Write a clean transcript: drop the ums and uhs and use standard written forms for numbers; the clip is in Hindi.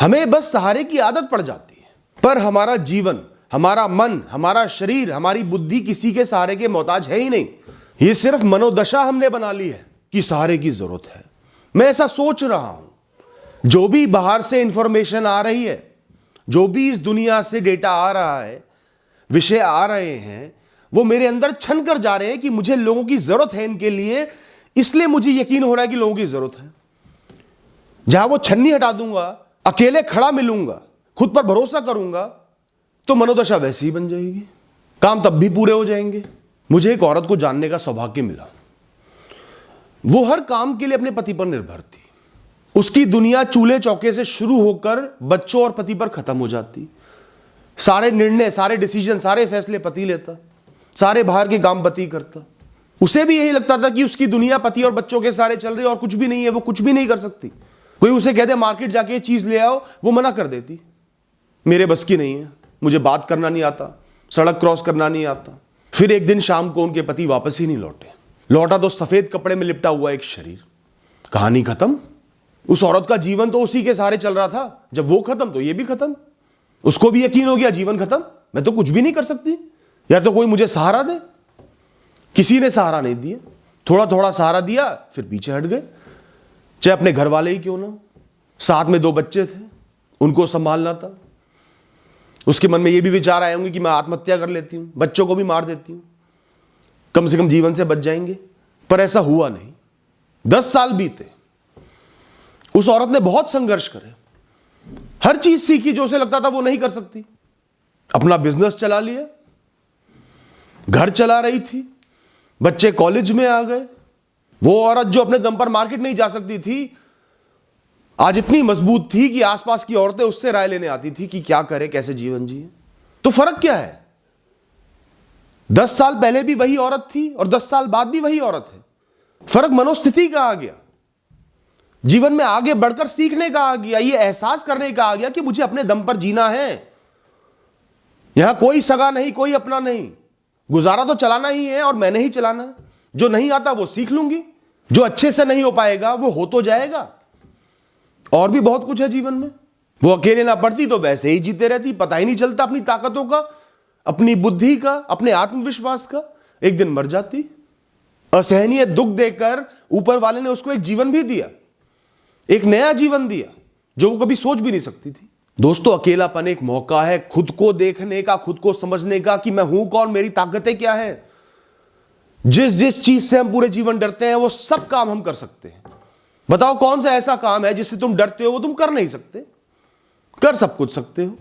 हमें बस सहारे की आदत पड़ जाती है, पर हमारा जीवन, हमारा मन, हमारा शरीर, हमारी बुद्धि किसी के सहारे के मोहताज है ही नहीं। ये सिर्फ मनोदशा हमने बना ली है कि सहारे की जरूरत है। मैं ऐसा सोच रहा हूं, जो भी बाहर से इंफॉर्मेशन आ रही है, जो भी इस दुनिया से डेटा आ रहा है, विषय आ रहे हैं, वो मेरे अंदर छन कर जा रहे हैं कि मुझे लोगों की जरूरत है इनके लिए, इसलिए मुझे यकीन हो रहा है कि लोगों की जरूरत है। जहां वो छन्नी हटा दूंगा, अकेले खड़ा मिलूंगा, खुद पर भरोसा करूंगा, तो मनोदशा वैसी ही बन जाएगी, काम तब भी पूरे हो जाएंगे। मुझे एक औरत को जानने का सौभाग्य मिला। वो हर काम के लिए अपने पति पर निर्भर थी। उसकी दुनिया चूल्हे चौके से शुरू होकर बच्चों और पति पर खत्म हो जाती। सारे निर्णय, सारे डिसीजन, सारे फैसले पति लेता, सारे बाहर के काम पति करता। उसे भी यही लगता था कि उसकी दुनिया पति और बच्चों के सारे चल रही और कुछ भी नहीं है, वो कुछ भी नहीं कर सकती। कोई उसे कहते मार्केट जाके चीज ले आओ, वो मना कर देती, मेरे बस की नहीं है, मुझे बात करना नहीं आता, सड़क क्रॉस करना नहीं आता। फिर एक दिन शाम को उनके पति वापस ही नहीं लौटे। लौटा तो सफेद कपड़े में लिपटा हुआ एक शरीर। कहानी खत्म। उस औरत का जीवन तो उसी के सहारे चल रहा था। जब वो खत्म तो ये भी खत्म। उसको भी यकीन हो गया जीवन खत्म, मैं तो कुछ भी नहीं कर सकती, या तो कोई मुझे सहारा दे। किसी ने सहारा नहीं दिया। थोड़ा थोड़ा सहारा दिया, फिर पीछे हट गए। चाहे अपने घर वाले ही क्यों ना। साथ में 2 बच्चे थे, उनको संभालना था। उसके मन में ये भी विचार आए होंगे कि मैं आत्महत्या कर लेती हूं, बच्चों को भी मार देती हूं, कम से कम जीवन से बच जाएंगे। पर ऐसा हुआ नहीं। 10 साल बीते। उस औरत ने बहुत संघर्ष करे, हर चीज सीखी जो उसे लगता था वो नहीं कर सकती। अपना बिजनेस चला लिया, घर चला रही थी, बच्चे कॉलेज में आ गए। वो औरत जो अपने दम पर मार्केट नहीं जा सकती थी, आज इतनी मजबूत थी कि आसपास की औरतें उससे राय लेने आती थी कि क्या करे, कैसे जीवन जिए। तो फर्क क्या है? 10 साल पहले भी वही औरत थी और 10 साल बाद भी वही औरत है। फर्क मनोस्थिति का आ गया, जीवन में आगे बढ़कर सीखने का आ गया, ये एहसास करने का आ गया कि मुझे अपने दम पर जीना है। यहां कोई सगा नहीं, कोई अपना नहीं, गुजारा तो चलाना ही है और मैंने ही चलाना है। जो नहीं आता वो सीख लूंगी, जो अच्छे से नहीं हो पाएगा वो हो तो जाएगा। और भी बहुत कुछ है जीवन में। वो अकेले ना पड़ती तो वैसे ही जीते रहती, पता ही नहीं चलता अपनी ताकतों का, अपनी बुद्धि का, अपने आत्मविश्वास का। एक दिन मर जाती। असहनीय दुख देकर ऊपर वाले ने उसको एक जीवन भी दिया, एक नया जीवन दिया जो वो कभी सोच भी नहीं सकती थी। दोस्तों, अकेलापन एक मौका है खुद को देखने का, खुद को समझने का कि मैं हूं कौन, मेरी ताकतें क्या है। जिस जिस चीज से हम पूरे जीवन डरते हैं वो सब काम हम कर सकते हैं। बताओ कौन सा ऐसा काम है जिससे तुम डरते हो वो तुम कर नहीं सकते? कर सब कुछ सकते हो।